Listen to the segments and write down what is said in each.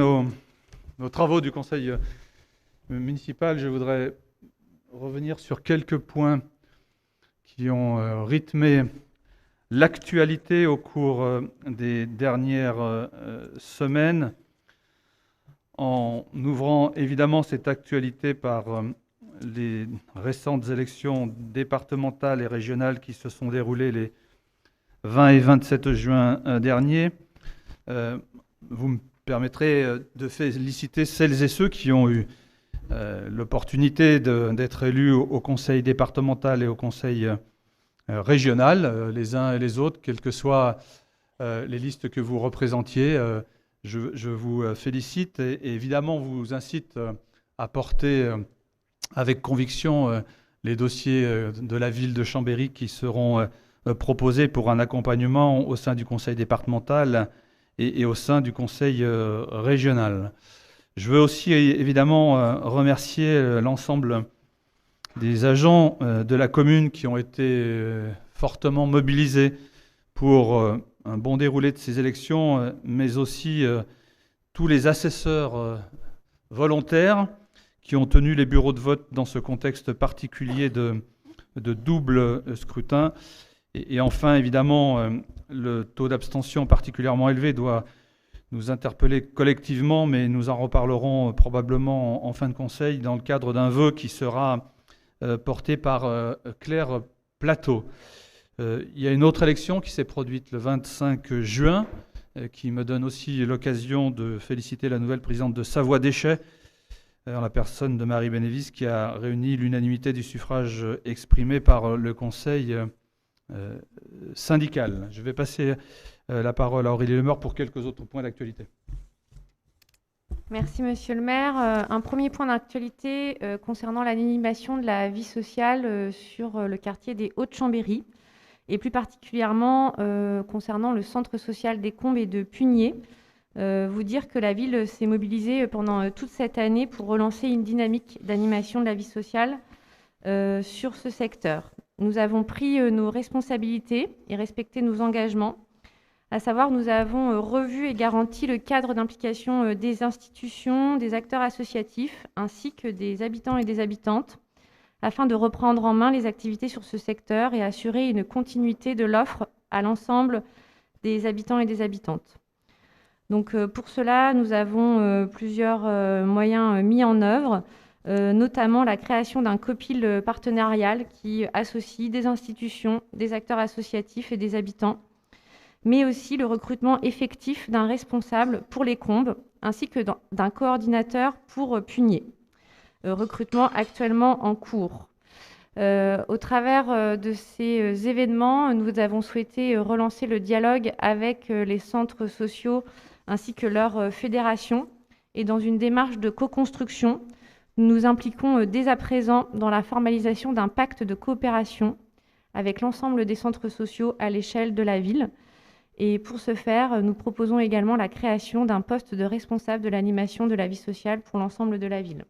Nos travaux du conseil municipal, je voudrais revenir sur quelques points qui ont rythmé l'actualité au cours des dernières semaines, en ouvrant évidemment cette actualité par les récentes élections départementales et régionales qui se sont déroulées les 20 et 27 juin dernier. Vous me permettrez de féliciter celles et ceux qui ont eu l'opportunité d'être élus au conseil départemental et au conseil régional, les uns et les autres, quelles que soient les listes que vous représentiez. Je vous félicite et évidemment vous incite à porter avec conviction les dossiers de la ville de Chambéry qui seront proposés pour un accompagnement au sein du conseil départemental et au sein du conseil régional. Je veux aussi évidemment remercier l'ensemble des agents de la commune qui ont été fortement mobilisés pour un bon déroulé de ces élections, mais aussi tous les assesseurs volontaires qui ont tenu les bureaux de vote dans ce contexte particulier de double scrutin. Et enfin, évidemment, le taux d'abstention particulièrement élevé doit nous interpeller collectivement, mais nous en reparlerons probablement en fin de conseil dans le cadre d'un vœu qui sera porté par Claire Plateau. Il y a une autre élection qui s'est produite le 25 juin, qui me donne aussi l'occasion de féliciter la nouvelle présidente de Savoie Déchets, en la personne de Marie Bénévis, qui a réuni l'unanimité du suffrage exprimé par le conseil syndical. Je vais passer la parole à Aurélie Lemeur pour quelques autres points d'actualité. Merci Monsieur le maire. Un premier point d'actualité concernant l'animation de la vie sociale sur le quartier des Hauts-de-Chambéry et plus particulièrement concernant le centre social des Combes et de Pugnier. Vous dire que la ville s'est mobilisée pendant toute cette année pour relancer une dynamique d'animation de la vie sociale sur ce secteur. Nous avons pris nos responsabilités et respecté nos engagements. À savoir, nous avons revu et garanti le cadre d'implication des institutions, des acteurs associatifs, ainsi que des habitants et des habitantes, afin de reprendre en main les activités sur ce secteur et assurer une continuité de l'offre à l'ensemble des habitants et des habitantes. Donc, pour cela, nous avons plusieurs moyens mis en œuvre, notamment la création d'un copil partenarial qui associe des institutions, des acteurs associatifs et des habitants, mais aussi le recrutement effectif d'un responsable pour les Combes, ainsi que d'un coordinateur pour Pugnier. Recrutement actuellement en cours. Au travers de ces événements, nous avons souhaité relancer le dialogue avec les centres sociaux ainsi que leur fédération. Et dans une démarche de co-construction, nous nous impliquons dès à présent dans la formalisation d'un pacte de coopération avec l'ensemble des centres sociaux à l'échelle de la ville. Et pour ce faire, nous proposons également la création d'un poste de responsable de l'animation de la vie sociale pour l'ensemble de la ville.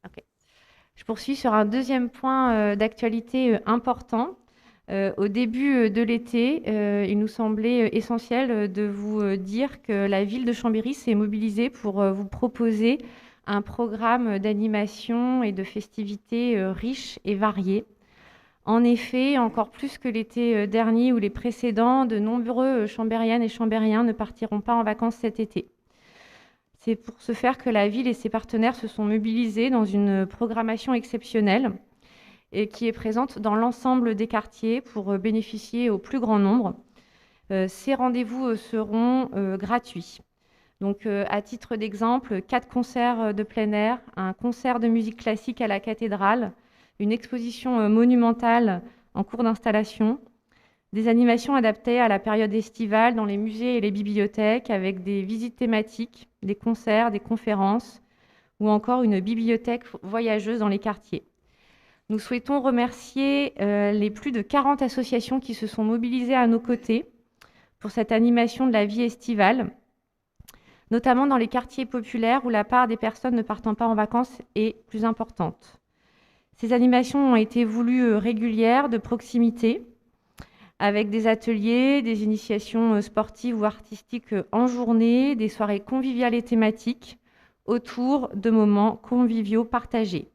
Okay. Je poursuis sur un deuxième point d'actualité important. Au début de l'été, il nous semblait essentiel de vous dire que la ville de Chambéry s'est mobilisée pour vous proposer un programme d'animation et de festivités riche et varié. En effet, encore plus que l'été dernier ou les précédents, de nombreux Chambériennes et Chambériens ne partiront pas en vacances cet été. C'est pour ce faire que la ville et ses partenaires se sont mobilisés dans une programmation exceptionnelle et qui est présente dans l'ensemble des quartiers pour bénéficier au plus grand nombre. Ces rendez-vous seront gratuits. Donc, à titre d'exemple, 4 concerts de plein air, un concert de musique classique à la cathédrale, une exposition monumentale en cours d'installation, des animations adaptées à la période estivale dans les musées et les bibliothèques avec des visites thématiques, des concerts, des conférences ou encore une bibliothèque voyageuse dans les quartiers. Nous souhaitons remercier les plus de 40 associations qui se sont mobilisées à nos côtés pour cette animation de la vie estivale, notamment dans les quartiers populaires où la part des personnes ne partant pas en vacances est plus importante. Ces animations ont été voulues régulières, de proximité, avec des ateliers, des initiations sportives ou artistiques en journée, des soirées conviviales et thématiques autour de moments conviviaux partagés,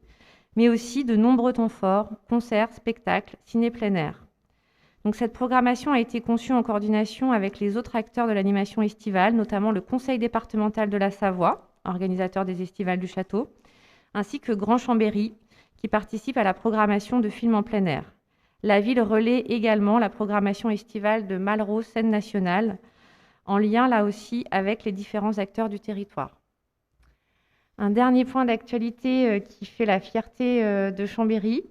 mais aussi de nombreux temps forts, concerts, spectacles, ciné plein air. Donc cette programmation a été conçue en coordination avec les autres acteurs de l'animation estivale, notamment le Conseil départemental de la Savoie, organisateur des estivales du château, ainsi que Grand Chambéry, qui participe à la programmation de films en plein air. La ville relaie également la programmation estivale de Malraux Scène Nationale, en lien là aussi avec les différents acteurs du territoire. Un dernier point d'actualité qui fait la fierté de Chambéry,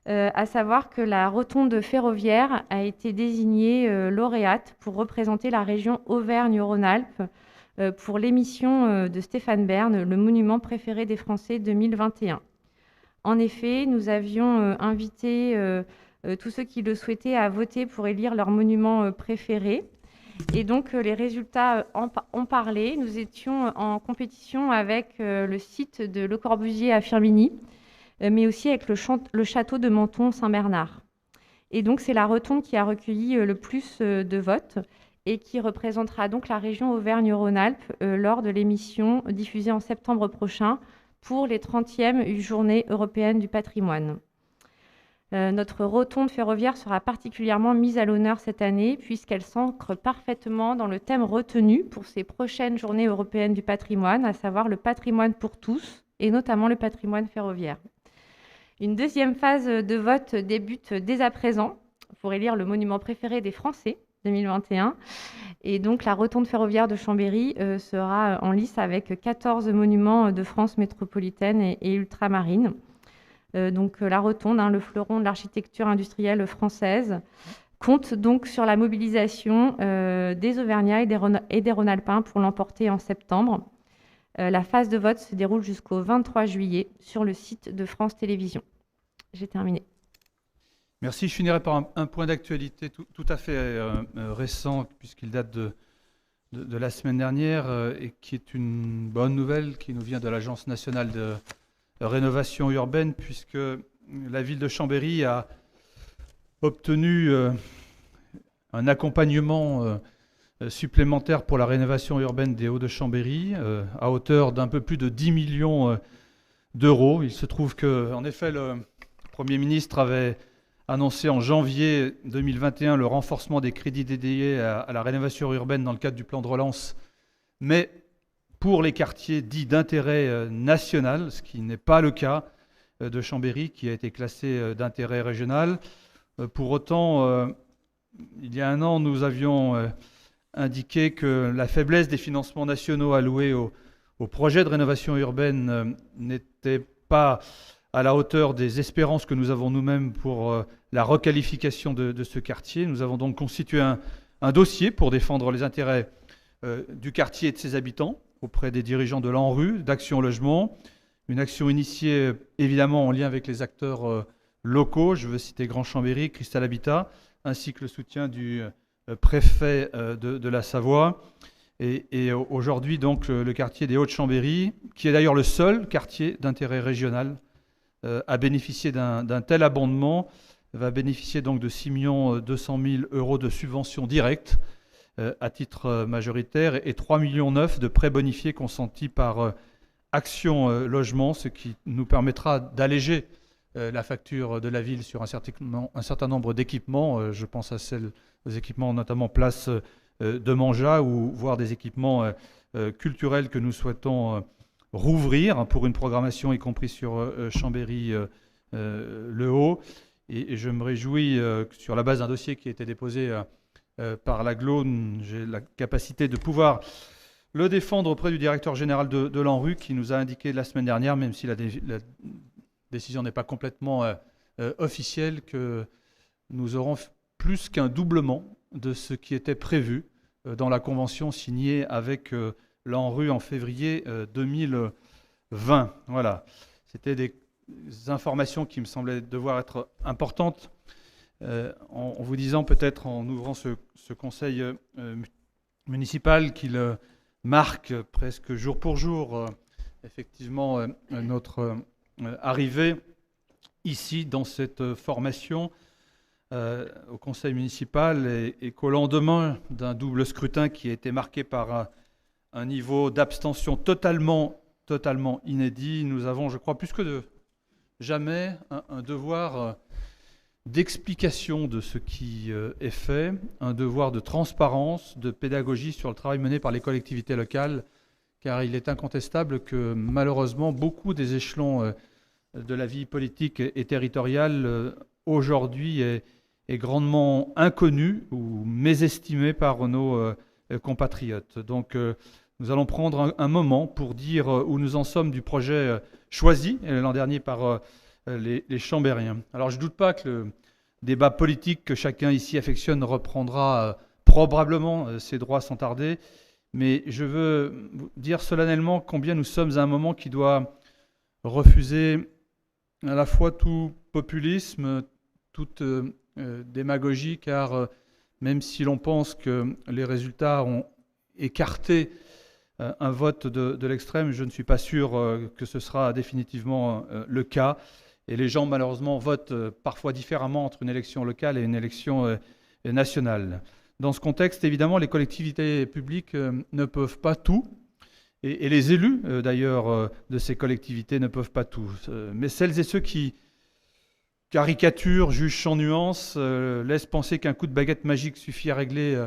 à savoir que la rotonde ferroviaire a été désignée lauréate pour représenter la région Auvergne-Rhône-Alpes pour l'émission de Stéphane Bern, le monument préféré des Français 2021. En effet, nous avions invité tous ceux qui le souhaitaient à voter pour élire leur monument préféré. Et donc, les résultats ont parlé. Nous étions en compétition avec le site de Le Corbusier à Firminy, mais aussi avec le château de Menton-Saint-Bernard. Et donc, c'est la rotonde qui a recueilli le plus de votes et qui représentera donc la région Auvergne-Rhône-Alpes lors de l'émission diffusée en septembre prochain pour les 30e Journées européennes du patrimoine. Notre rotonde ferroviaire sera particulièrement mise à l'honneur cette année puisqu'elle s'ancre parfaitement dans le thème retenu pour ces prochaines Journées européennes du patrimoine, à savoir le patrimoine pour tous et notamment le patrimoine ferroviaire. Une deuxième phase de vote débute dès à présent pour élire le monument préféré des Français 2021. Et donc la rotonde ferroviaire de Chambéry sera en lice avec 14 monuments de France métropolitaine et ultramarine. Donc la rotonde, le fleuron de l'architecture industrielle française, compte donc sur la mobilisation des Auvergnats et des Rhône-Alpins pour l'emporter en septembre. La phase de vote se déroule jusqu'au 23 juillet sur le site de France Télévisions. J'ai terminé. Merci. Je finirai par un point d'actualité tout à fait récent, puisqu'il date de la semaine dernière, et qui est une bonne nouvelle qui nous vient de l'Agence nationale de rénovation urbaine, puisque la ville de Chambéry a obtenu un accompagnement supplémentaire pour la rénovation urbaine des Hauts-de-Chambéry à hauteur d'un peu plus de 10 millions d'euros. Il se trouve que, en effet, le Premier ministre avait annoncé en janvier 2021 le renforcement des crédits dédiés à la rénovation urbaine dans le cadre du plan de relance, mais pour les quartiers dits d'intérêt national, ce qui n'est pas le cas de Chambéry, qui a été classé d'intérêt régional. Pour autant, il y a un an, nous avions indiqué que la faiblesse des financements nationaux alloués au projet de rénovation urbaine n'était pas à la hauteur des espérances que nous avons nous-mêmes pour la requalification de ce quartier. Nous avons donc constitué un dossier pour défendre les intérêts du quartier et de ses habitants auprès des dirigeants de l'ANRU, d'Action Logement, une action initiée évidemment en lien avec les acteurs locaux, je veux citer Grand Chambéry, Cristal Habitat, ainsi que le soutien du préfet de la Savoie. Et aujourd'hui, donc, le quartier des Hauts-de-Chambéry, qui est d'ailleurs le seul quartier d'intérêt régional à bénéficier d'un tel abondement, va bénéficier donc de 6 200 000 € de subventions directes à titre majoritaire et 3,9 millions de prêts bonifiés consentis par Action Logement, ce qui nous permettra d'alléger la facture de la ville sur un certain nombre d'équipements. Je pense à aux équipements notamment place de Manjat ou voire des équipements culturels que nous souhaitons rouvrir pour une programmation y compris sur Chambéry le Haut. Et je me réjouis que sur la base d'un dossier qui a été déposé par l'AGLO, j'ai la capacité de pouvoir le défendre auprès du directeur général de l'ANRU qui nous a indiqué la semaine dernière, même si la décision n'est pas complètement officielle, que nous aurons plus qu'un doublement de ce qui était prévu dans la convention signée avec l'ANRU en février 2020. Voilà, c'était des informations qui me semblaient devoir être importantes en vous disant peut-être en ouvrant ce conseil municipal qu'il marque presque jour pour jour effectivement notre arrivée ici dans cette formation au conseil municipal et qu'au lendemain d'un double scrutin qui a été marqué par un niveau d'abstention totalement inédit, nous avons, je crois, plus que jamais un devoir d'explication de ce qui est fait, un devoir de transparence, de pédagogie sur le travail mené par les collectivités locales, car il est incontestable que malheureusement beaucoup des échelons de la vie politique et territoriale aujourd'hui est grandement inconnu ou mésestimé par nos compatriotes. Donc nous allons prendre un moment pour dire où nous en sommes du projet choisi l'an dernier par les Chambériens. Alors je ne doute pas que le débat politique que chacun ici affectionne reprendra probablement ses droits sans tarder, mais je veux vous dire solennellement combien nous sommes à un moment qui doit refuser à la fois tout populisme, toute démagogie, car même si l'on pense que les résultats ont écarté un vote de l'extrême, je ne suis pas sûr que ce sera définitivement le cas. Et les gens, malheureusement, votent parfois différemment entre une élection locale et une élection nationale. Dans ce contexte, évidemment, les collectivités publiques ne peuvent pas tout, et les élus, d'ailleurs, de ces collectivités ne peuvent pas tout. Mais celles et ceux qui caricaturent, jugent sans nuance, laissent penser qu'un coup de baguette magique suffit à régler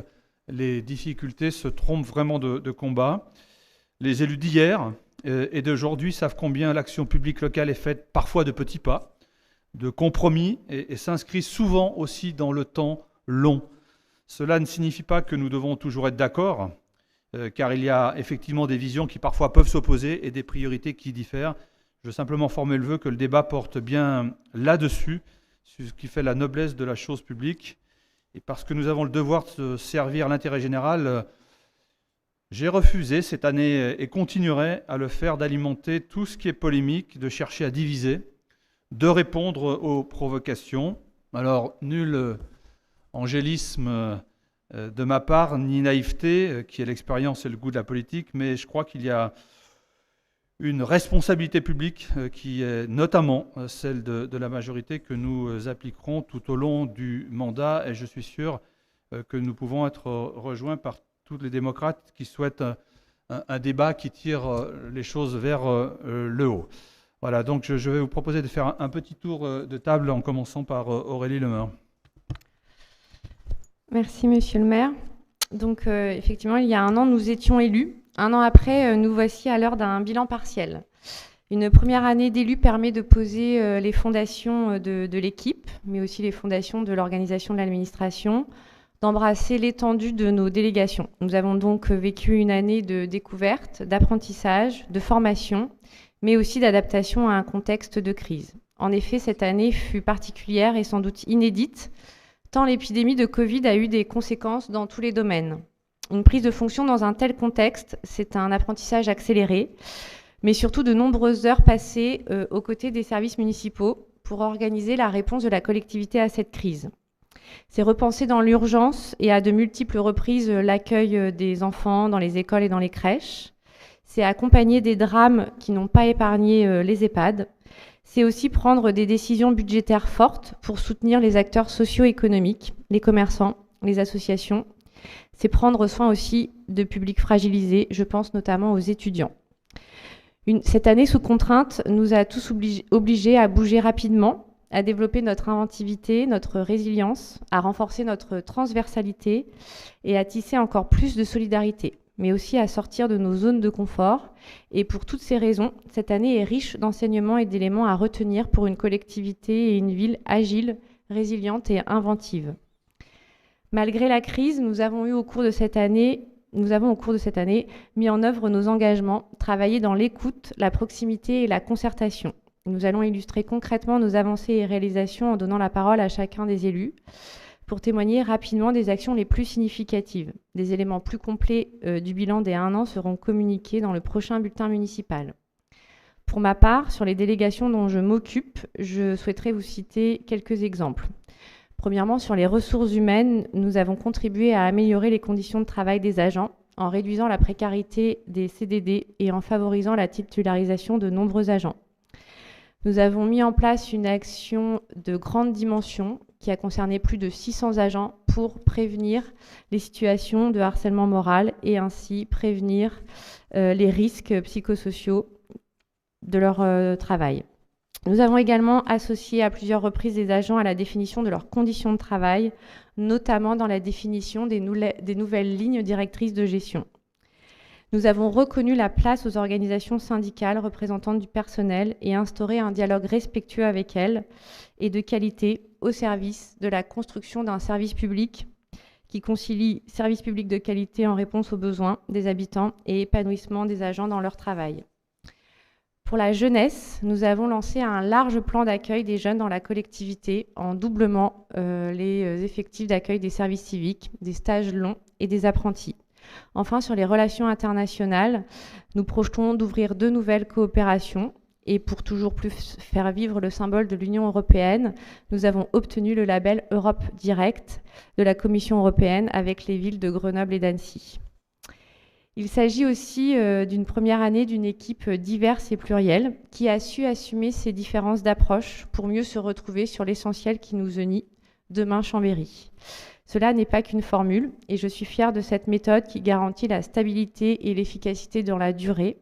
les difficultés, se trompent vraiment de combat. Les élus d'hier et d'aujourd'hui savent combien l'action publique locale est faite parfois de petits pas, de compromis, et s'inscrit souvent aussi dans le temps long. Cela ne signifie pas que nous devons toujours être d'accord, car il y a effectivement des visions qui parfois peuvent s'opposer et des priorités qui diffèrent. Je veux simplement former le vœu que le débat porte bien là-dessus, ce qui fait la noblesse de la chose publique. Et parce que nous avons le devoir de servir l'intérêt général, j'ai refusé cette année et continuerai à le faire d'alimenter tout ce qui est polémique, de chercher à diviser, de répondre aux provocations. Alors, nul angélisme de ma part, ni naïveté, qui est l'expérience et le goût de la politique, mais je crois qu'il y a une responsabilité publique qui est notamment celle de la majorité que nous appliquerons tout au long du mandat, et je suis sûr que nous pouvons être rejoints par tous les démocrates qui souhaitent un débat qui tire les choses vers le haut. Voilà, donc je vais vous proposer de faire un petit tour de table en commençant par Aurélie Lemeur. Merci, monsieur le maire. Donc, effectivement, il y a un an, nous étions élus. Un an après, nous voici à l'heure d'un bilan partiel. Une première année d'élu permet de poser les fondations de l'équipe, mais aussi les fondations de l'organisation de l'administration, d'embrasser l'étendue de nos délégations. Nous avons donc vécu une année de découverte, d'apprentissage, de formation, mais aussi d'adaptation à un contexte de crise. En effet, cette année fut particulière et sans doute inédite, tant l'épidémie de Covid a eu des conséquences dans tous les domaines. Une prise de fonction dans un tel contexte, c'est un apprentissage accéléré, mais surtout de nombreuses heures passées aux côtés des services municipaux pour organiser la réponse de la collectivité à cette crise. C'est repenser dans l'urgence et à de multiples reprises l'accueil des enfants dans les écoles et dans les crèches. C'est accompagner des drames qui n'ont pas épargné les EHPAD. C'est aussi prendre des décisions budgétaires fortes pour soutenir les acteurs socio-économiques, les commerçants, les associations. C'est prendre soin aussi de publics fragilisés, je pense notamment aux étudiants. Cette année sous contrainte nous a tous obligés à bouger rapidement, à développer notre inventivité, notre résilience, à renforcer notre transversalité et à tisser encore plus de solidarité, mais aussi à sortir de nos zones de confort. Et pour toutes ces raisons, cette année est riche d'enseignements et d'éléments à retenir pour une collectivité et une ville agile, résiliente et inventive. Malgré la crise, nous avons au cours de cette année mis en œuvre nos engagements, travaillé dans l'écoute, la proximité et la concertation. Nous allons illustrer concrètement nos avancées et réalisations en donnant la parole à chacun des élus pour témoigner rapidement des actions les plus significatives. Des éléments plus complets du bilan des 1 an seront communiqués dans le prochain bulletin municipal. Pour ma part, sur les délégations dont je m'occupe, je souhaiterais vous citer quelques exemples. Premièrement, sur les ressources humaines, nous avons contribué à améliorer les conditions de travail des agents en réduisant la précarité des CDD et en favorisant la titularisation de nombreux agents. Nous avons mis en place une action de grande dimension qui a concerné plus de 600 agents pour prévenir les situations de harcèlement moral et ainsi prévenir les risques psychosociaux de leur travail. Nous avons également associé à plusieurs reprises les agents à la définition de leurs conditions de travail, notamment dans la définition des nouvelles lignes directrices de gestion. Nous avons reconnu la place aux organisations syndicales représentantes du personnel et instauré un dialogue respectueux avec elles et de qualité au service de la construction d'un service public qui concilie service public de qualité en réponse aux besoins des habitants et épanouissement des agents dans leur travail. Pour la jeunesse, nous avons lancé un large plan d'accueil des jeunes dans la collectivité en doublement les effectifs d'accueil des services civiques, des stages longs et des apprentis. Enfin, sur les relations internationales, nous projetons d'ouvrir 2 nouvelles coopérations et pour toujours plus faire vivre le symbole de l'Union européenne, nous avons obtenu le label Europe Direct de la Commission européenne avec les villes de Grenoble et d'Annecy. Il s'agit aussi d'une première année d'une équipe diverse et plurielle qui a su assumer ces différences d'approche pour mieux se retrouver sur l'essentiel qui nous unit, demain Chambéry. Cela n'est pas qu'une formule et je suis fière de cette méthode qui garantit la stabilité et l'efficacité dans la durée.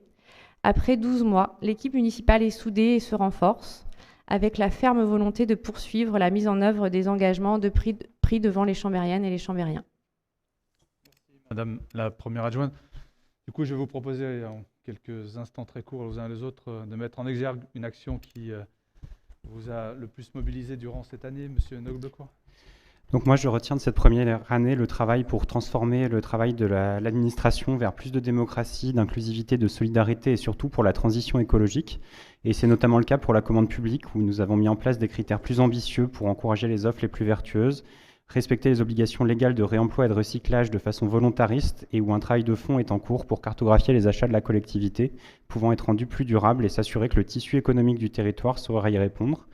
Après 12 mois, l'équipe municipale est soudée et se renforce avec la ferme volonté de poursuivre la mise en œuvre des engagements pris devant les Chambériennes et les Chambériens. Madame la première adjointe, du coup je vais vous proposer en quelques instants très courts les uns et les autres de mettre en exergue une action qui vous a le plus mobilisé durant cette année, Monsieur Nogbekois. Donc moi, je retiens de cette première année le travail pour transformer le travail de l'administration vers plus de démocratie, d'inclusivité, de solidarité et surtout pour la transition écologique. Et c'est notamment le cas pour la commande publique où nous avons mis en place des critères plus ambitieux pour encourager les offres les plus vertueuses, respecter les obligations légales de réemploi et de recyclage de façon volontariste et où un travail de fond est en cours pour cartographier les achats de la collectivité, pouvant être rendus plus durables et s'assurer que le tissu économique du territoire saura y répondre.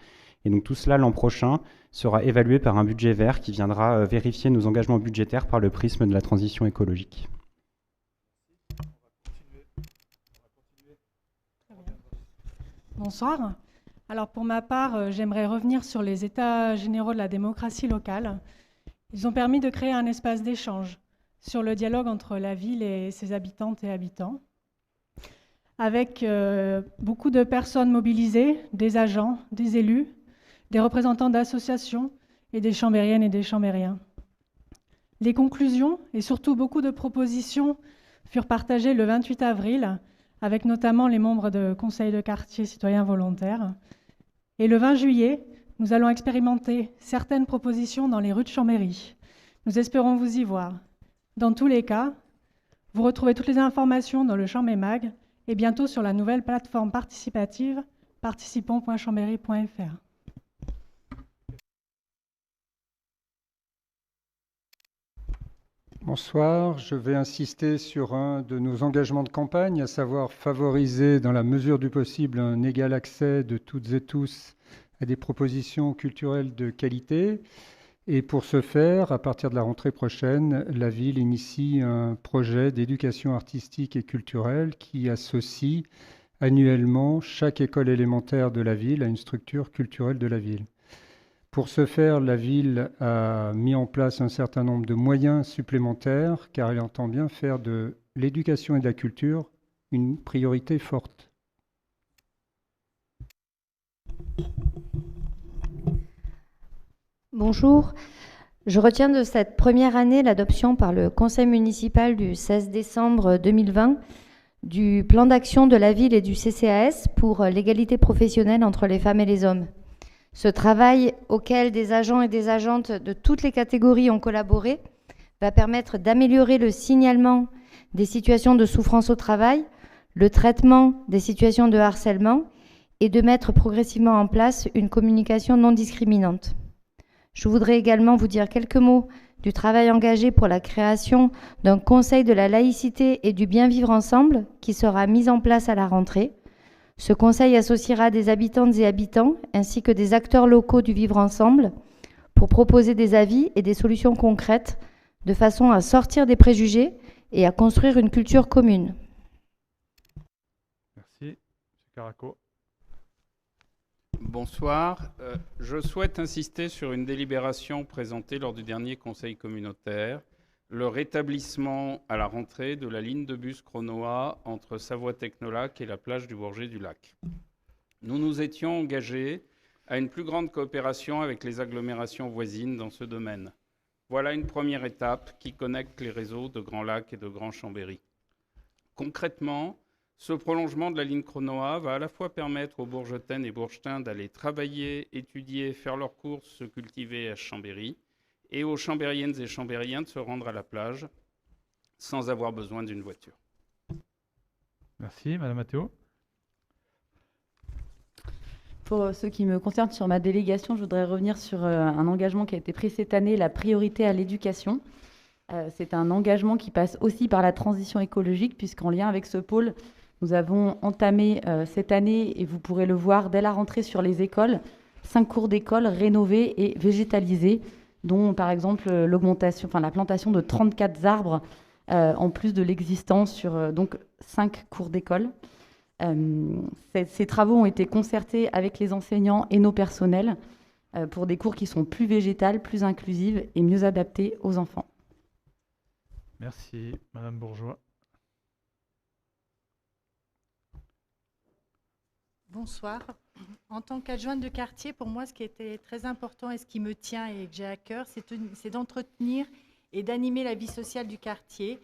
Et donc tout cela, l'an prochain, sera évalué par un budget vert qui viendra vérifier nos engagements budgétaires par le prisme de la transition écologique. Bonsoir. Alors pour ma part, j'aimerais revenir sur les états généraux de la démocratie locale. Ils ont permis de créer un espace d'échange sur le dialogue entre la ville et ses habitantes et habitants, avec beaucoup de personnes mobilisées, des agents, des élus, des représentants d'associations et des chambériennes et des chambériens. Les conclusions et surtout beaucoup de propositions furent partagées le 28 avril avec notamment les membres de conseils de quartier citoyens volontaires. Et le 20 juillet, nous allons expérimenter certaines propositions dans les rues de Chambéry. Nous espérons vous y voir. Dans tous les cas, vous retrouvez toutes les informations dans le Chambémag et bientôt sur la nouvelle plateforme participative participons.chambéry.fr. Bonsoir, je vais insister sur un de nos engagements de campagne, à savoir favoriser dans la mesure du possible un égal accès de toutes et tous à des propositions culturelles de qualité. Et pour ce faire, à partir de la rentrée prochaine, la ville initie un projet d'éducation artistique et culturelle qui associe annuellement chaque école élémentaire de la ville à une structure culturelle de la ville. Pour ce faire, la ville a mis en place un certain nombre de moyens supplémentaires car elle entend bien faire de l'éducation et de la culture une priorité forte. Bonjour. Je retiens de cette première année l'adoption par le Conseil municipal du 16 décembre 2020 du plan d'action de la ville et du CCAS pour l'égalité professionnelle entre les femmes et les hommes. Ce travail auquel des agents et des agentes de toutes les catégories ont collaboré va permettre d'améliorer le signalement des situations de souffrance au travail, le traitement des situations de harcèlement et de mettre progressivement en place une communication non discriminante. Je voudrais également vous dire quelques mots du travail engagé pour la création d'un conseil de la laïcité et du bien vivre ensemble qui sera mis en place à la rentrée. Ce conseil associera des habitantes et habitants ainsi que des acteurs locaux du vivre ensemble pour proposer des avis et des solutions concrètes de façon à sortir des préjugés et à construire une culture commune. Merci. M. Caraco. Bonsoir. Je souhaite insister sur une délibération présentée lors du dernier conseil communautaire, le rétablissement à la rentrée de la ligne de bus Cronoa entre Savoie-Technolac et la plage du Bourget du Lac. Nous nous étions engagés à une plus grande coopération avec les agglomérations voisines dans ce domaine. Voilà une première étape qui connecte les réseaux de Grand Lac et de Grand Chambéry. Concrètement, ce prolongement de la ligne Cronoa va à la fois permettre aux Bourgetaines et Bourgetains d'aller travailler, étudier, faire leurs courses, se cultiver à Chambéry, et aux Chambériennes et Chambériens de se rendre à la plage sans avoir besoin d'une voiture. Merci, Madame Mathéo. Pour ce qui me concerne sur ma délégation, je voudrais revenir sur un engagement qui a été pris cette année, la priorité à l'éducation. C'est un engagement qui passe aussi par la transition écologique, puisqu'en lien avec ce pôle, nous avons entamé cette année, et vous pourrez le voir dès la rentrée sur les écoles, 5 cours d'école rénovés et végétalisés, dont par exemple la plantation de 34 arbres, en plus de l'existence sur donc 5 cours d'école. Ces travaux ont été concertés avec les enseignants et nos personnels pour des cours qui sont plus végétales, plus inclusives et mieux adaptés aux enfants. Merci, Madame Bourgeois. Bonsoir. En tant qu'adjointe de quartier, pour moi, ce qui était très important et ce qui me tient et que j'ai à cœur, c'est d'entretenir et d'animer la vie sociale du quartier.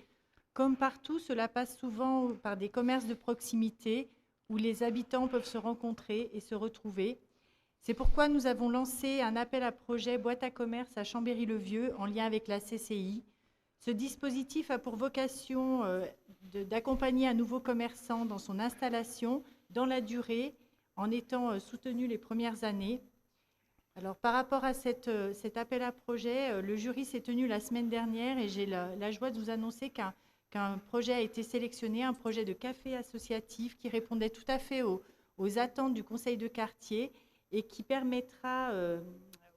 Comme partout, cela passe souvent par des commerces de proximité où les habitants peuvent se rencontrer et se retrouver. C'est pourquoi nous avons lancé un appel à projet boîte à commerce à Chambéry-le-Vieux en lien avec la CCI. Ce dispositif a pour vocation d'accompagner un nouveau commerçant dans son installation, dans la durée, en étant soutenu les premières années. Alors, par rapport à cet appel à projet, le jury s'est tenu la semaine dernière et j'ai la joie de vous annoncer qu'un projet a été sélectionné, un projet de café associatif qui répondait tout à fait aux attentes du conseil de quartier et qui permettra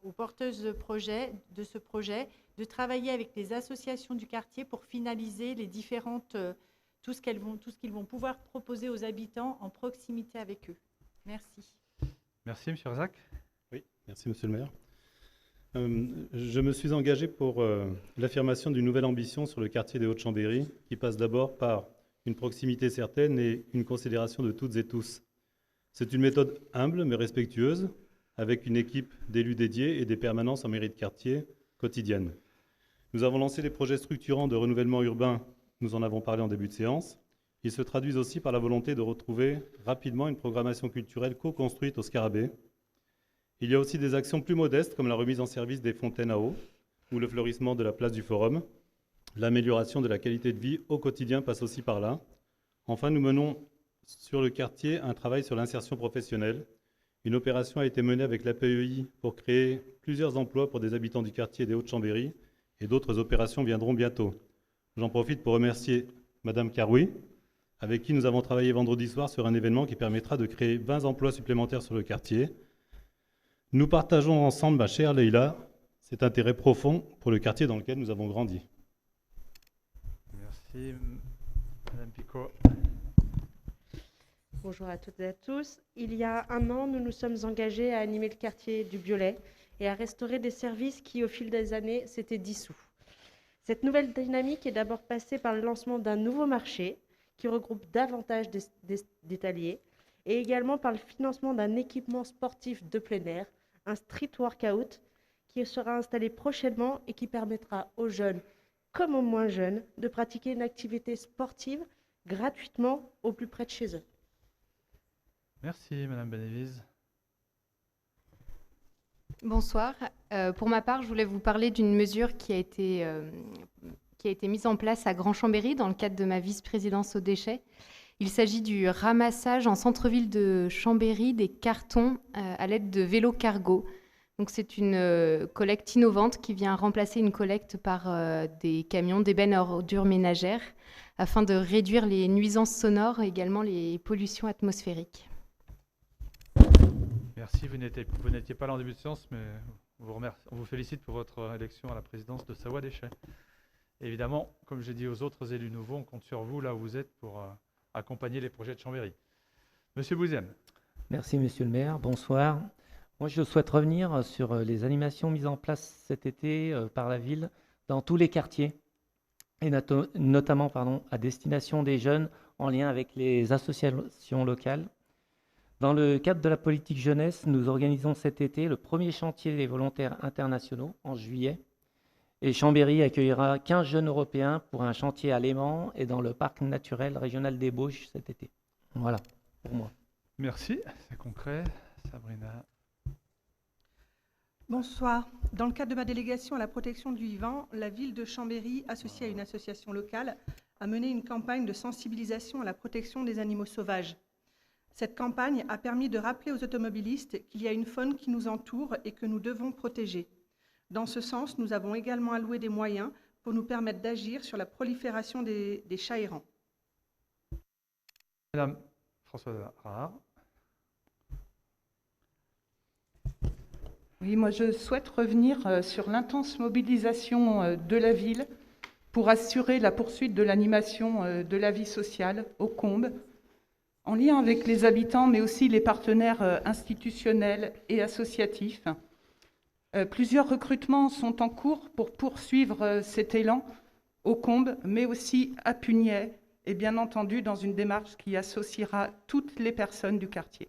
aux porteuses de ce projet de travailler avec les associations du quartier pour finaliser les différentes, tout ce qu'ils vont pouvoir proposer aux habitants en proximité avec eux. Merci. Merci, Monsieur Razak. Oui, merci, Monsieur le maire. Je me suis engagé pour l'affirmation d'une nouvelle ambition sur le quartier des Hauts-de-Chambéry, qui passe d'abord par une proximité certaine et une considération de toutes et tous. C'est une méthode humble mais respectueuse, avec une équipe d'élus dédiés et des permanences en mairie de quartier quotidiennes. Nous avons lancé des projets structurants de renouvellement urbain, nous en avons parlé en début de séance. Ils se traduisent aussi par la volonté de retrouver rapidement une programmation culturelle co-construite au Scarabée. Il y a aussi des actions plus modestes comme la remise en service des fontaines à eau ou le fleurissement de la place du Forum. L'amélioration de la qualité de vie au quotidien passe aussi par là. Enfin, nous menons sur le quartier un travail sur l'insertion professionnelle. Une opération a été menée avec l'APEI pour créer plusieurs emplois pour des habitants du quartier des Hauts-de-Chambéry et d'autres opérations viendront bientôt. J'en profite pour remercier Madame Caroui, avec qui nous avons travaillé vendredi soir sur un événement qui permettra de créer 20 emplois supplémentaires sur le quartier. Nous partageons ensemble, ma chère Leïla, cet intérêt profond pour le quartier dans lequel nous avons grandi. Merci, Madame Picot. Bonjour à toutes et à tous. Il y a un an, nous nous sommes engagés à animer le quartier du Biolay et à restaurer des services qui, au fil des années, s'étaient dissous. Cette nouvelle dynamique est d'abord passée par le lancement d'un nouveau marché qui regroupe davantage d'étaliers et également par le financement d'un équipement sportif de plein air, un street workout qui sera installé prochainement et qui permettra aux jeunes comme aux moins jeunes de pratiquer une activité sportive gratuitement au plus près de chez eux. Merci, Madame Benevise. Bonsoir. Pour ma part, je voulais vous parler d'une mesure qui a été mise en place à Grand Chambéry dans le cadre de ma vice-présidence aux déchets. Il s'agit du ramassage en centre-ville de Chambéry des cartons à l'aide de vélos cargo. Donc c'est une collecte innovante qui vient remplacer une collecte par des camions d'ébène à ordures ménagères afin de réduire les nuisances sonores et également les pollutions atmosphériques. Merci, vous n'étiez pas là en début de séance, mais on vous félicite pour votre élection à la présidence de Savoie Déchets. Évidemment, comme j'ai dit aux autres élus nouveaux, on compte sur vous là où vous êtes pour accompagner les projets de Chambéry. Monsieur Bouziane. Merci, Monsieur le maire. Bonsoir. Moi, je souhaite revenir sur les animations mises en place cet été par la ville dans tous les quartiers, et notamment à destination des jeunes en lien avec les associations locales. Dans le cadre de la politique jeunesse, nous organisons cet été le premier chantier des volontaires internationaux en juillet. Et Chambéry accueillera 15 jeunes européens pour un chantier à Léman et dans le parc naturel régional des Bauges cet été. Voilà, pour moi. Merci, c'est concret. Sabrina. Bonsoir. Dans le cadre de ma délégation à la protection du vivant, la ville de Chambéry, associée à une association locale, a mené une campagne de sensibilisation à la protection des animaux sauvages. Cette campagne a permis de rappeler aux automobilistes qu'il y a une faune qui nous entoure et que nous devons protéger. Dans ce sens, nous avons également alloué des moyens pour nous permettre d'agir sur la prolifération des chats errants. Madame Françoise Rahard. Oui, moi je souhaite revenir sur l'intense mobilisation de la ville pour assurer la poursuite de l'animation de la vie sociale aux Combes, en lien avec les habitants, mais aussi les partenaires institutionnels et associatifs. Plusieurs recrutements sont en cours pour poursuivre cet élan aux Combes, mais aussi à Pugnay, et bien entendu dans une démarche qui associera toutes les personnes du quartier.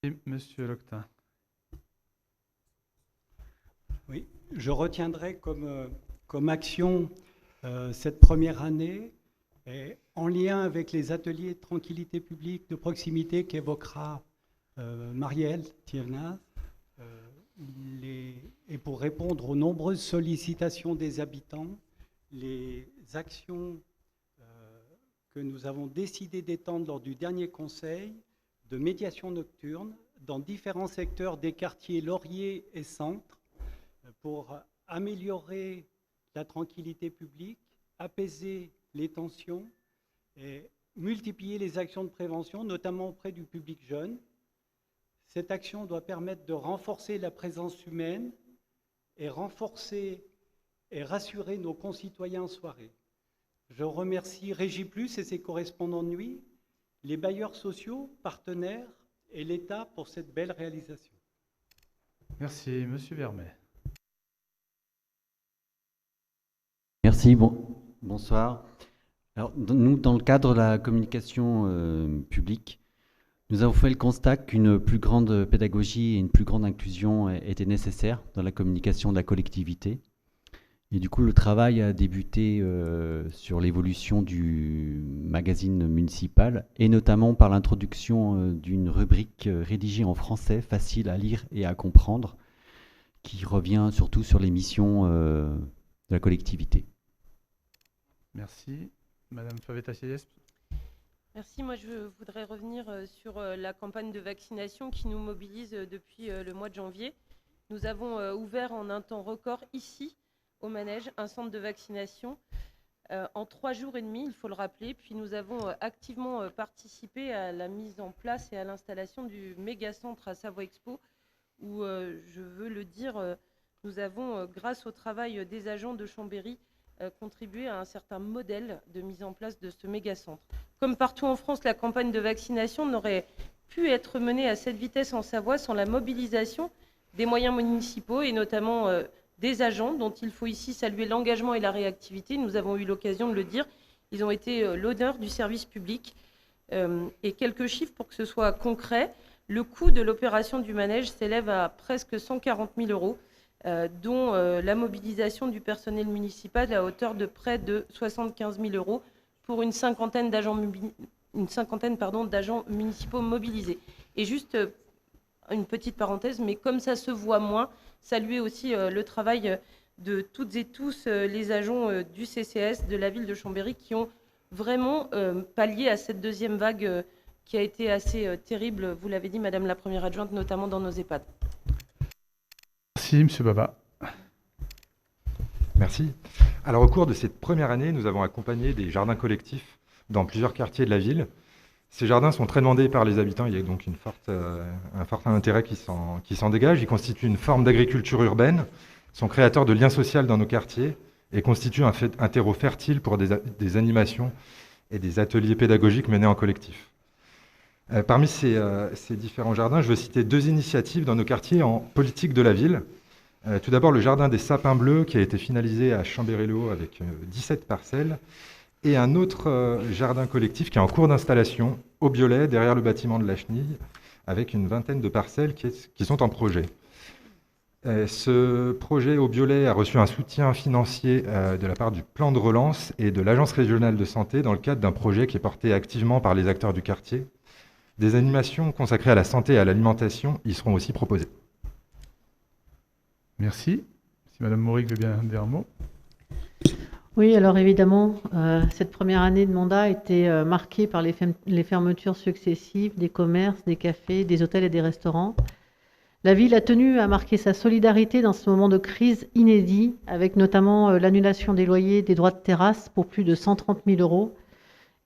Et Monsieur Loctin. Oui, je retiendrai comme action cette première année, et en lien avec les ateliers de tranquillité publique de proximité qu'évoquera Marielle Thievenaz, et pour répondre aux nombreuses sollicitations des habitants, les actions que nous avons décidé d'étendre lors du dernier conseil de médiation nocturne dans différents secteurs des quartiers Laurier et Centre pour améliorer la tranquillité publique, apaiser les tensions et multiplier les actions de prévention, notamment auprès du public jeune. Cette action doit permettre de renforcer la présence humaine et renforcer et rassurer nos concitoyens en soirée. Je remercie Régiplus et ses correspondants de nuit, les bailleurs sociaux, partenaires et l'État pour cette belle réalisation. Merci, Monsieur Vermet. Merci, bonsoir. Alors, nous, dans le cadre de la communication publique, nous avons fait le constat qu'une plus grande pédagogie et une plus grande inclusion étaient nécessaires dans la communication de la collectivité. Et du coup, le travail a débuté sur l'évolution du magazine municipal et notamment par l'introduction d'une rubrique rédigée en français, facile à lire et à comprendre, qui revient surtout sur les missions de la collectivité. Merci. Madame Favetta-Sieyès. Merci. Moi, je voudrais revenir sur la campagne de vaccination qui nous mobilise depuis le mois de janvier. Nous avons ouvert en un temps record ici, au Manège, un centre de vaccination en 3 jours et demi, il faut le rappeler. Puis nous avons activement participé à la mise en place et à l'installation du méga-centre à Savoie Expo, où, je veux le dire, nous avons, grâce au travail des agents de Chambéry, contribué à un certain modèle de mise en place de ce méga-centre. Comme partout en France, la campagne de vaccination n'aurait pu être menée à cette vitesse en Savoie sans la mobilisation des moyens municipaux et notamment des agents, dont il faut ici saluer l'engagement et la réactivité. Nous avons eu l'occasion de le dire, ils ont été l'honneur du service public. Et quelques chiffres pour que ce soit concret. Le coût de l'opération du manège s'élève à presque 140 000 €, dont la mobilisation du personnel municipal à hauteur de près de 75 000 € pour une cinquantaine d'agents municipaux mobilisés. Et juste une petite parenthèse, mais comme ça se voit moins, saluer aussi le travail de toutes et tous les agents du CCAS de la ville de Chambéry qui ont vraiment pallié à cette deuxième vague qui a été assez terrible, vous l'avez dit, Madame la Première Adjointe, notamment dans nos EHPAD. Merci, Monsieur Baba. Merci. Alors, au cours de cette première année, nous avons accompagné des jardins collectifs dans plusieurs quartiers de la ville. Ces jardins sont très demandés par les habitants. Il y a donc un fort intérêt qui s'en dégage. Ils constituent une forme d'agriculture urbaine, sont créateurs de liens sociaux dans nos quartiers et constituent un terreau fertile pour des animations et des ateliers pédagogiques menés en collectif. Parmi ces différents jardins, je veux citer 2 initiatives dans nos quartiers en politique de la ville. Tout d'abord, le jardin des sapins bleus qui a été finalisé à Chambéry-le-Haut avec 17 parcelles, et un autre jardin collectif qui est en cours d'installation au Biolay, derrière le bâtiment de la Chenille, avec une vingtaine de parcelles qui sont en projet. Ce projet au Biolay a reçu un soutien financier de la part du plan de relance et de l'Agence régionale de santé dans le cadre d'un projet qui est porté activement par les acteurs du quartier. Des animations consacrées à la santé et à l'alimentation y seront aussi proposées. Merci. Si Madame Mauric veut bien dire un mot. Oui, alors évidemment, cette première année de mandat a été marquée par les fermetures successives des commerces, des cafés, des hôtels et des restaurants. La ville a tenu à marquer sa solidarité dans ce moment de crise inédit, avec notamment l'annulation des loyers des droits de terrasse pour plus de 130 000 €.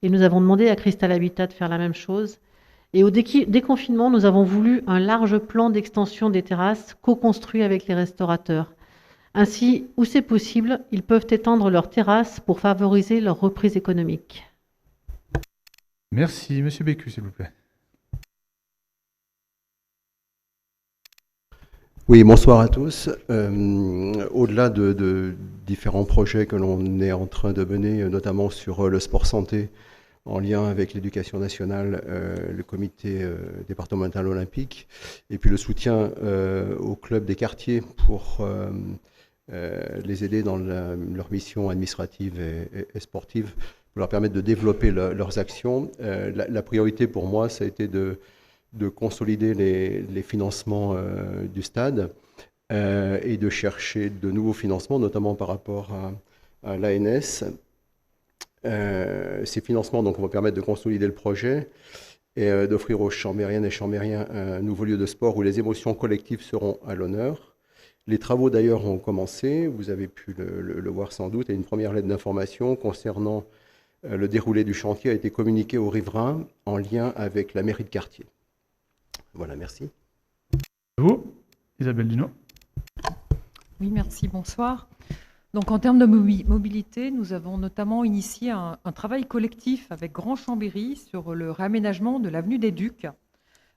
Et nous avons demandé à Cristal Habitat de faire la même chose. Et au déconfinement, nous avons voulu un large plan d'extension des terrasses co-construit avec les restaurateurs. Ainsi, où c'est possible, ils peuvent étendre leurs terrasses pour favoriser leur reprise économique. Merci. Monsieur Bécu, s'il vous plaît. Oui, bonsoir à tous. Au-delà de différents projets que l'on est en train de mener, notamment sur le sport santé, en lien avec l'éducation nationale, le comité départemental olympique, et puis le soutien aux clubs des quartiers pour les aider dans leur mission administrative et sportive, pour leur permettre de développer leurs actions. La priorité pour moi, ça a été de consolider les financements du stade et de chercher de nouveaux financements, notamment par rapport à l'ANS. Ces financements donc, vont permettre de consolider le projet et d'offrir aux Chambériennes et Chambériens un nouveau lieu de sport où les émotions collectives seront à l'honneur. Les travaux d'ailleurs ont commencé, vous avez pu le voir sans doute, et une première lettre d'information concernant le déroulé du chantier a été communiquée aux riverains en lien avec la mairie de quartier. Voilà, merci. Vous, Isabelle Duno. Oui, merci, bonsoir. Donc en termes de mobilité, nous avons notamment initié un travail collectif avec Grand Chambéry sur le réaménagement de l'avenue des Ducs,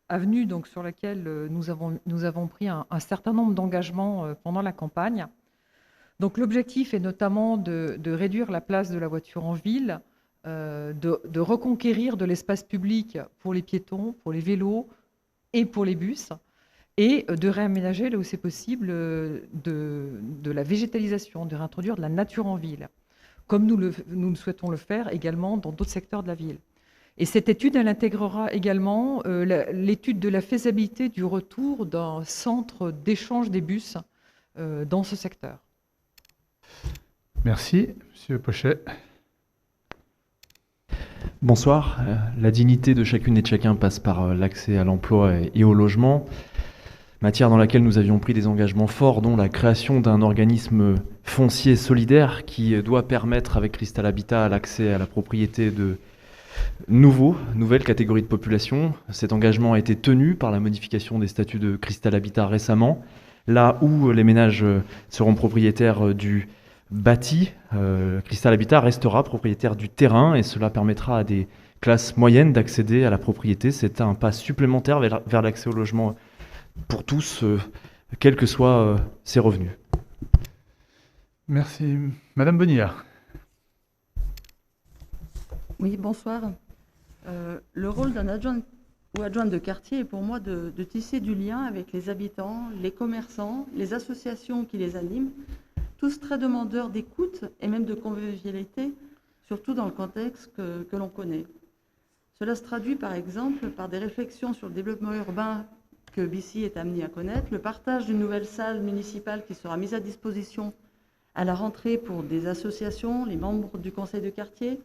avenue donc, sur laquelle nous avons pris un certain nombre d'engagements pendant la campagne. Donc l'objectif est notamment de réduire la place de la voiture en ville, de reconquérir de l'espace public pour les piétons, pour les vélos et pour les bus, et de réaménager, là où c'est possible, de la végétalisation, de réintroduire de la nature en ville, comme nous souhaitons le faire également dans d'autres secteurs de la ville. Et cette étude, elle intégrera également l'étude de la faisabilité du retour d'un centre d'échange des bus dans ce secteur. Merci. Monsieur Pochet. Bonsoir. La dignité de chacune et de chacun passe par l'accès à l'emploi et au logement, matière dans laquelle nous avions pris des engagements forts, dont la création d'un organisme foncier solidaire qui doit permettre, avec Cristal Habitat, l'accès à la propriété de nouvelles catégories de population. Cet engagement a été tenu par la modification des statuts de Cristal Habitat récemment, là où les ménages seront propriétaires du bâti, Cristal Habitat restera propriétaire du terrain et cela permettra à des classes moyennes d'accéder à la propriété. C'est un pas supplémentaire vers l'accès au logement pour tous, quels que soient ses revenus. Merci. Madame Bonillard. Oui, bonsoir. Le rôle d'un adjoint ou adjointe de quartier est pour moi de tisser du lien avec les habitants, les commerçants, les associations qui les animent, tous très demandeurs d'écoute et même de convivialité, surtout dans le contexte que l'on connaît. Cela se traduit par exemple par des réflexions sur le développement urbain que BICI est amené à connaître, le partage d'une nouvelle salle municipale qui sera mise à disposition à la rentrée pour des associations, les membres du conseil de quartier.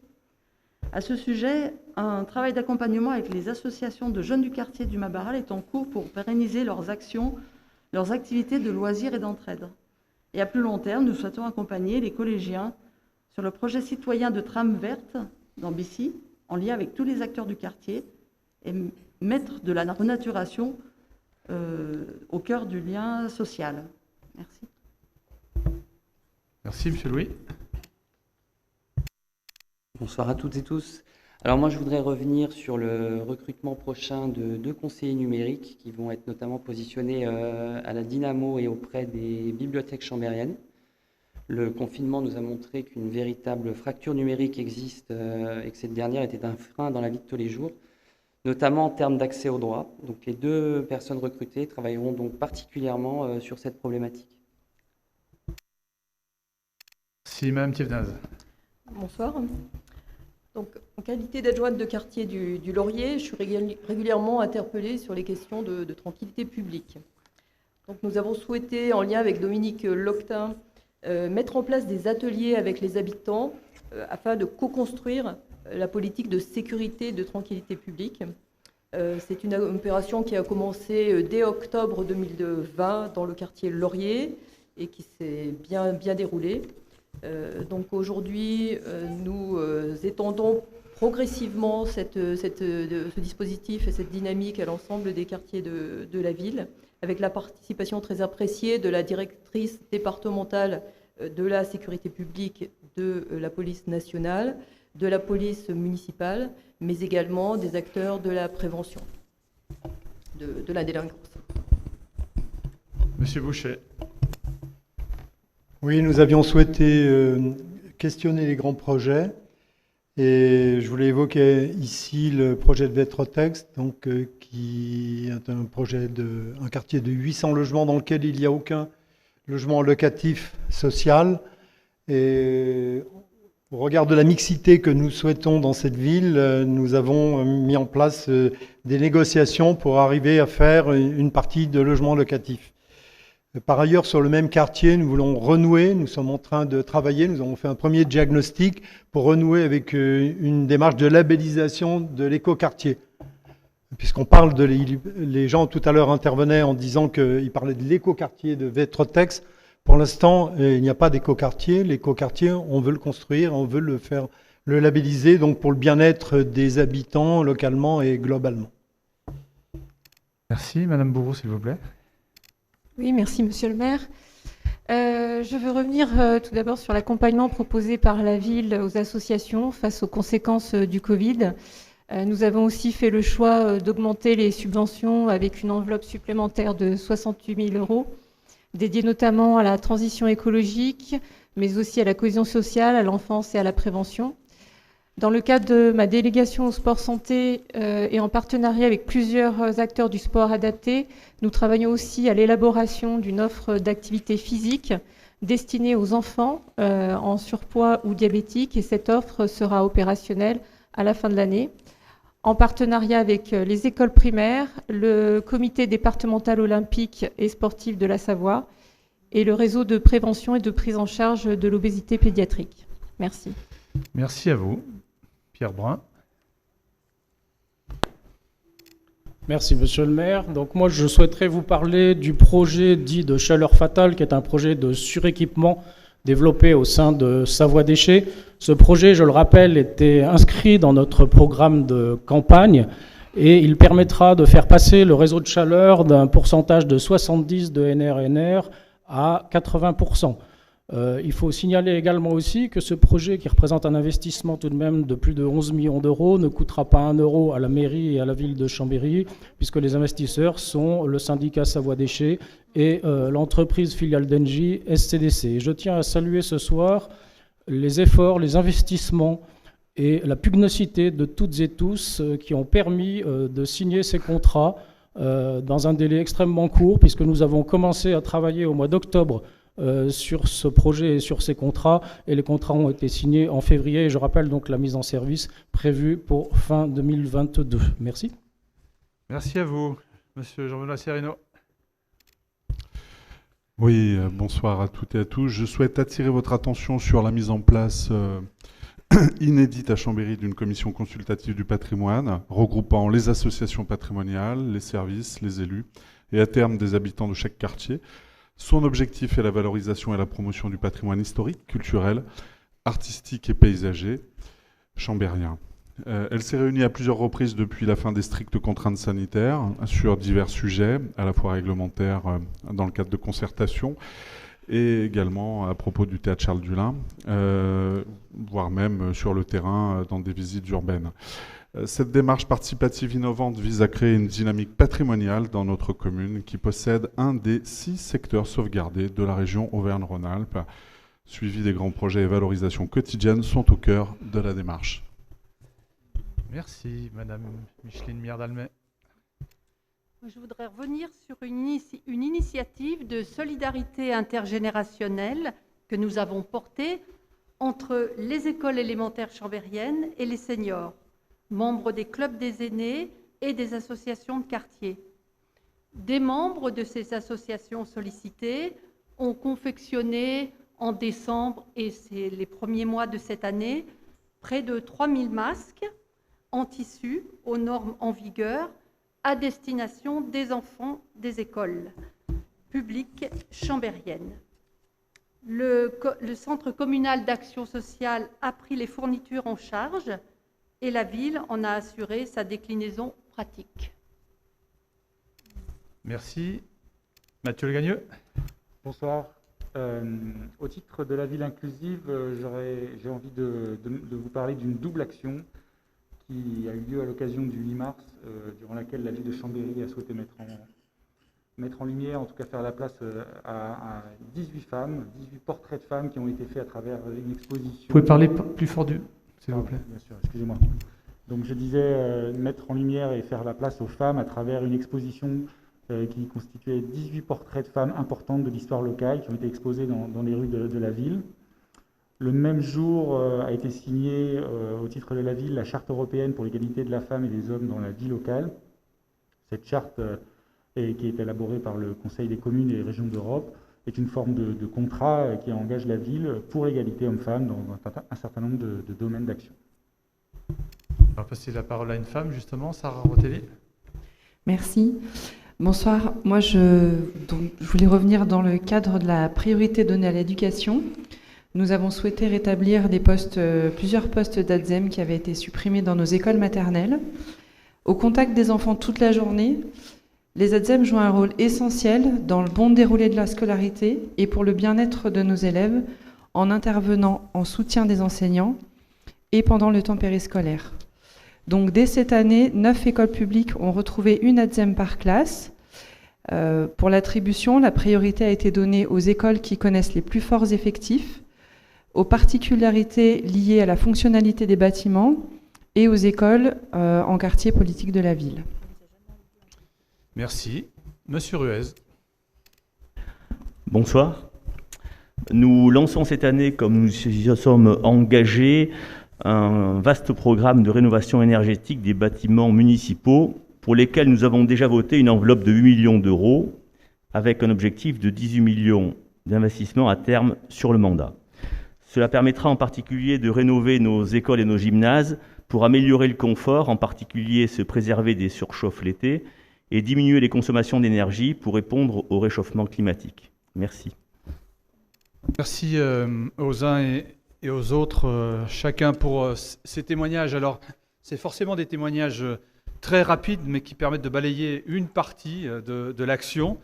À ce sujet, un travail d'accompagnement avec les associations de jeunes du quartier du Mabaral est en cours pour pérenniser leurs actions, leurs activités de loisirs et d'entraide. Et à plus long terme, nous souhaitons accompagner les collégiens sur le projet citoyen de tram verte dans BICI, en lien avec tous les acteurs du quartier, et mettre de la renaturation au cœur du lien social. Merci. Merci, Monsieur Louis. Bonsoir à toutes et tous. Alors moi, je voudrais revenir sur le recrutement prochain de 2 conseillers numériques qui vont être notamment positionnés à la Dynamo et auprès des bibliothèques chambériennes. Le confinement nous a montré qu'une véritable fracture numérique existe et que cette dernière était un frein dans la vie de tous les jours, notamment en termes d'accès aux droits. Donc les 2 personnes recrutées travailleront donc particulièrement sur cette problématique. Si, Mme Thiévenaz. Bonsoir. Donc, en qualité d'adjointe de quartier du Laurier, je suis régulièrement interpellée sur les questions de tranquillité publique. Donc, nous avons souhaité, en lien avec Dominique Loctin, mettre en place des ateliers avec les habitants afin de co-construire la politique de sécurité et de tranquillité publique. C'est une opération qui a commencé dès octobre 2020 dans le quartier Laurier et qui s'est bien déroulée. Donc aujourd'hui, nous étendons progressivement ce dispositif et cette dynamique à l'ensemble des quartiers de la ville, avec la participation très appréciée de la directrice départementale de la sécurité publique de la police nationale, de la police municipale, mais également des acteurs de la prévention de la délinquance. Monsieur Boucher. Oui, nous avions souhaité questionner les grands projets et je voulais évoquer ici le projet de Vetrotex, donc, qui est un quartier de 800 logements dans lequel il n'y a aucun logement locatif social. Et au regard de la mixité que nous souhaitons dans cette ville, nous avons mis en place des négociations pour arriver à faire une partie de logements locatifs. Par ailleurs, sur le même quartier, nous voulons renouer, nous sommes en train de travailler, nous avons fait un premier diagnostic pour renouer avec une démarche de labellisation de l'écoquartier. Puisqu'on parle les gens tout à l'heure intervenaient en disant qu'ils parlaient de l'écoquartier de Vetrotex. Pour l'instant, il n'y a pas d'écoquartier. L'écoquartier, on veut le construire, on veut le labelliser, donc pour le bien-être des habitants localement et globalement. Merci. Madame Bourreau, s'il vous plaît. Oui, merci Monsieur le maire. Je veux revenir tout d'abord sur l'accompagnement proposé par la ville aux associations face aux conséquences du Covid. Nous avons aussi fait le choix d'augmenter les subventions avec une enveloppe supplémentaire de 68 000 €, dédiée notamment à la transition écologique, mais aussi à la cohésion sociale, à l'enfance et à la prévention. Dans le cadre de ma délégation au sport santé et en partenariat avec plusieurs acteurs du sport adapté, nous travaillons aussi à l'élaboration d'une offre d'activité physique destinée aux enfants en surpoids ou diabétiques, et cette offre sera opérationnelle à la fin de l'année, en partenariat avec les écoles primaires, le comité départemental olympique et sportif de la Savoie et le réseau de prévention et de prise en charge de l'obésité pédiatrique. Merci. Merci à vous. Pierre Brun. Merci Monsieur le maire. Donc moi je souhaiterais vous parler du projet dit de chaleur fatale, qui est un projet de suréquipement développé au sein de Savoie Déchets. Ce projet, je le rappelle, était inscrit dans notre programme de campagne et il permettra de faire passer le réseau de chaleur d'un pourcentage de 70 de NRNR à 80%. Il faut signaler également aussi que ce projet, qui représente un investissement tout de même de plus de 11 millions d'euros, ne coûtera pas 1 euro à la mairie et à la ville de Chambéry, puisque les investisseurs sont le syndicat Savoie Déchets et l'entreprise filiale d'Engie, SCDC. Et je tiens à saluer ce soir les efforts, les investissements et la pugnacité de toutes et tous qui ont permis de signer ces contrats dans un délai extrêmement court, puisque nous avons commencé à travailler au mois d'octobre sur ce projet et sur ces contrats, et les contrats ont été signés en février, et je rappelle donc la mise en service prévue pour fin 2022. Merci. Merci à vous, Monsieur Jean-Benoît Serino. Oui, bonsoir à toutes et à tous. Je souhaite attirer votre attention sur la mise en place inédite à Chambéry d'une commission consultative du patrimoine, regroupant les associations patrimoniales, les services, les élus, et à terme des habitants de chaque quartier. Son objectif est la valorisation et la promotion du patrimoine historique, culturel, artistique et paysager chambérien. Elle s'est réunie à plusieurs reprises depuis la fin des strictes contraintes sanitaires sur divers sujets, à la fois réglementaires dans le cadre de concertation et également à propos du théâtre Charles Dullin, voire même sur le terrain dans des visites urbaines. Cette démarche participative innovante vise à créer une dynamique patrimoniale dans notre commune qui possède un des 6 secteurs sauvegardés de la région Auvergne-Rhône-Alpes. Suivi des grands projets et valorisation quotidienne sont au cœur de la démarche. Merci, Madame Micheline Mierdalmet. Je voudrais revenir sur une initiative de solidarité intergénérationnelle que nous avons portée entre les écoles élémentaires chambériennes et les seniors, membres des clubs des aînés et des associations de quartier. Des membres de ces associations sollicitées ont confectionné en décembre, et c'est les premiers mois de cette année, près de 3000 masques en tissu aux normes en vigueur à destination des enfants des écoles publiques chambériennes. Le Centre communal d'action sociale a pris les fournitures en charge et la ville en a assuré sa déclinaison pratique. Merci. Mathieu Le Gagneux. Bonsoir. Au titre de la ville inclusive, j'ai envie de vous parler d'une double action qui a eu lieu à l'occasion du 8 mars, durant laquelle la ville de Chambéry a souhaité mettre en lumière, en tout cas faire la place à 18 femmes, 18 portraits de femmes qui ont été faits à travers une exposition. Vous pouvez parler plus fort s'il vous plaît. Bien sûr, excusez-moi. Donc je disais mettre en lumière et faire la place aux femmes à travers une exposition qui constituait 18 portraits de femmes importantes de l'histoire locale qui ont été exposés dans les rues de la ville. Le même jour a été signée au titre de la ville la Charte européenne pour l'égalité de la femme et des hommes dans la vie locale. Cette charte, qui est élaborée par le Conseil des communes et des régions d'Europe, est une forme de contrat qui engage la ville pour l'égalité hommes-femmes dans un certain nombre de domaines d'action. On va passer la parole à une femme, justement, Sarah Rotelli. Merci. Bonsoir. Moi, je voulais revenir dans le cadre de la priorité donnée à l'éducation. Nous avons souhaité rétablir plusieurs postes d'ATSEM qui avaient été supprimés dans nos écoles maternelles. Au contact des enfants toute la journée, les ATSEM jouent un rôle essentiel dans le bon déroulé de la scolarité et pour le bien-être de nos élèves en intervenant en soutien des enseignants et pendant le temps périscolaire. Donc dès cette année, 9 écoles publiques ont retrouvé une ATSEM par classe. Pour l'attribution, la priorité a été donnée aux écoles qui connaissent les plus forts effectifs, aux particularités liées à la fonctionnalité des bâtiments et aux écoles en quartier politique de la ville. Merci. Monsieur Ruez. Bonsoir. Nous lançons cette année, comme nous y sommes engagés, un vaste programme de rénovation énergétique des bâtiments municipaux pour lesquels nous avons déjà voté une enveloppe de 8 millions d'euros avec un objectif de 18 millions d'investissements à terme sur le mandat. Cela permettra en particulier de rénover nos écoles et nos gymnases pour améliorer le confort, en particulier se préserver des surchauffes l'été et diminuer les consommations d'énergie pour répondre au réchauffement climatique. Merci. Merci aux uns et aux autres, chacun pour ces témoignages. Alors, c'est forcément des témoignages très rapides, mais qui permettent de balayer une partie de l'action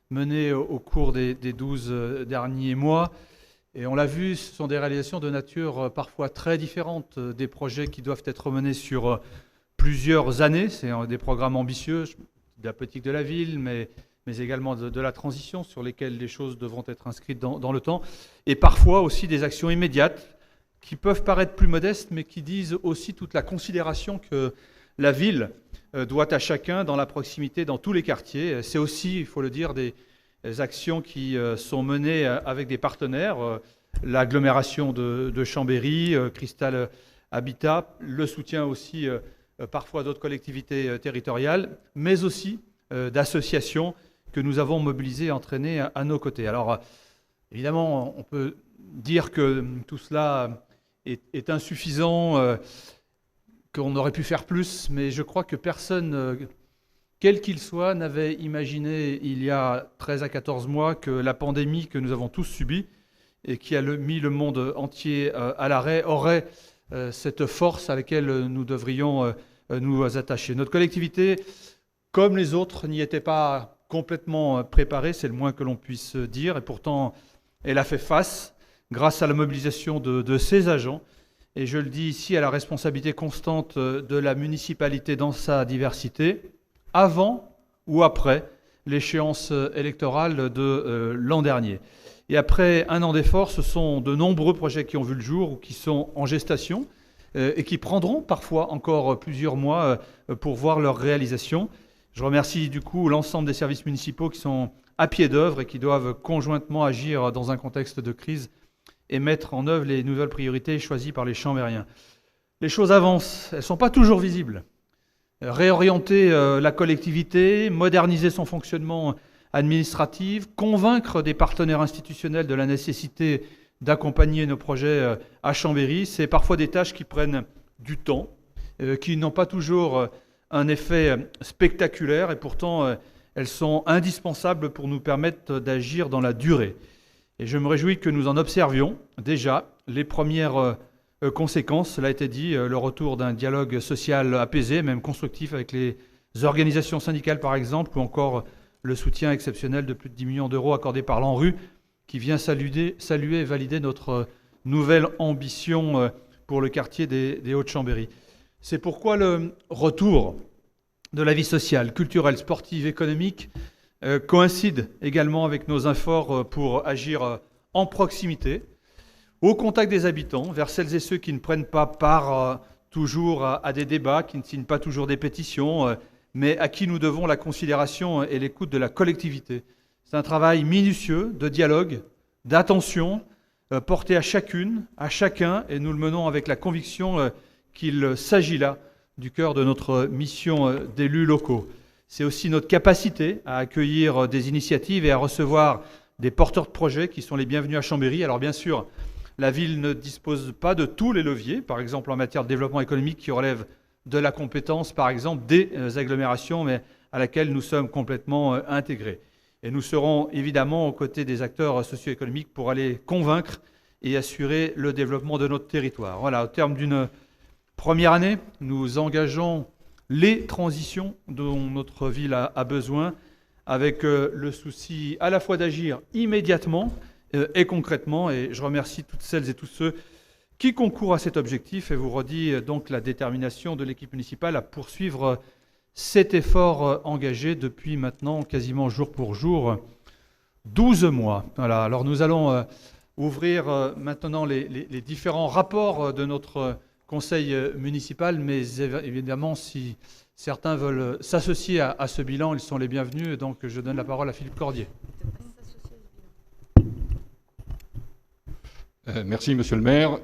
menée au cours des 12 derniers mois. Et on l'a vu, ce sont des réalisations de nature parfois très différentes, des projets qui doivent être menés sur plusieurs années. C'est des programmes ambitieux, de la politique de la ville, mais également de la transition, sur lesquels les choses devront être inscrites dans le temps. Et parfois aussi des actions immédiates, qui peuvent paraître plus modestes, mais qui disent aussi toute la considération que la ville doit à chacun dans la proximité, dans tous les quartiers. C'est aussi, il faut le dire, des actions qui sont menées avec des partenaires, l'agglomération de Chambéry, Cristal Habitat, le soutien aussi parfois d'autres collectivités territoriales, mais aussi d'associations que nous avons mobilisées et entraînées à nos côtés. Alors, évidemment, on peut dire que tout cela est insuffisant, qu'on aurait pu faire plus, mais je crois que personne, quel qu'il soit, n'avait imaginé il y a 13 à 14 mois que la pandémie que nous avons tous subie et qui a mis le monde entier à l'arrêt aurait cette force à laquelle nous devrions nous attacher. Notre collectivité, comme les autres, n'y était pas complètement préparée, c'est le moins que l'on puisse dire, et pourtant Elle a fait face grâce à la mobilisation de ses agents. Et je le dis ici, à la responsabilité constante de la municipalité dans sa diversité, avant ou après l'échéance électorale de l'an dernier. Et après un an d'efforts, ce sont de nombreux projets qui ont vu le jour ou qui sont en gestation et qui prendront parfois encore plusieurs mois pour voir leur réalisation. Je remercie du coup l'ensemble des services municipaux qui sont à pied d'œuvre et qui doivent conjointement agir dans un contexte de crise et mettre en œuvre les nouvelles priorités choisies par les Chambériens. Les choses avancent, elles ne sont pas toujours visibles. Réorienter la collectivité, moderniser son fonctionnement administratif, convaincre des partenaires institutionnels de la nécessité d'accompagner nos projets à Chambéry, c'est parfois des tâches qui prennent du temps, qui n'ont pas toujours un effet spectaculaire et pourtant elles sont indispensables pour nous permettre d'agir dans la durée. Et je me réjouis que nous en observions déjà les premières conséquences. Cela a été dit, le retour d'un dialogue social apaisé, même constructif avec les organisations syndicales par exemple, ou encore le soutien exceptionnel de plus de 10 millions d'euros accordé par l'ANRU, qui vient saluer et valider notre nouvelle ambition pour le quartier des Hauts-de-Chambéry. C'est pourquoi le retour de la vie sociale, culturelle, sportive, économique coïncide également avec nos efforts pour agir en proximité, au contact des habitants, vers celles et ceux qui ne prennent pas part toujours à des débats, qui ne signent pas toujours des pétitions, mais à qui nous devons la considération et l'écoute de la collectivité. C'est un travail minutieux de dialogue, d'attention, porté à chacune, à chacun, et nous le menons avec la conviction qu'il s'agit là du cœur de notre mission d'élus locaux. C'est aussi notre capacité à accueillir des initiatives et à recevoir des porteurs de projets qui sont les bienvenus à Chambéry. Alors bien sûr, la ville ne dispose pas de tous les leviers, par exemple en matière de développement économique qui relève de la compétence, par exemple, des agglomérations, mais à laquelle nous sommes complètement intégrés. Et nous serons évidemment aux côtés des acteurs socio-économiques pour aller convaincre et assurer le développement de notre territoire. Voilà, au terme d'une première année, nous engageons les transitions dont notre ville a besoin, avec le souci à la fois d'agir immédiatement et concrètement. Et je remercie toutes celles et tous ceux qui concourt à cet objectif et vous redit donc la détermination de l'équipe municipale à poursuivre cet effort engagé depuis maintenant quasiment jour pour jour 12 mois. Voilà. Alors nous allons ouvrir maintenant les différents rapports de notre conseil municipal, mais évidemment si certains veulent s'associer à ce bilan, ils sont les bienvenus. Donc je donne la parole à Philippe Cordier. Merci Monsieur le maire.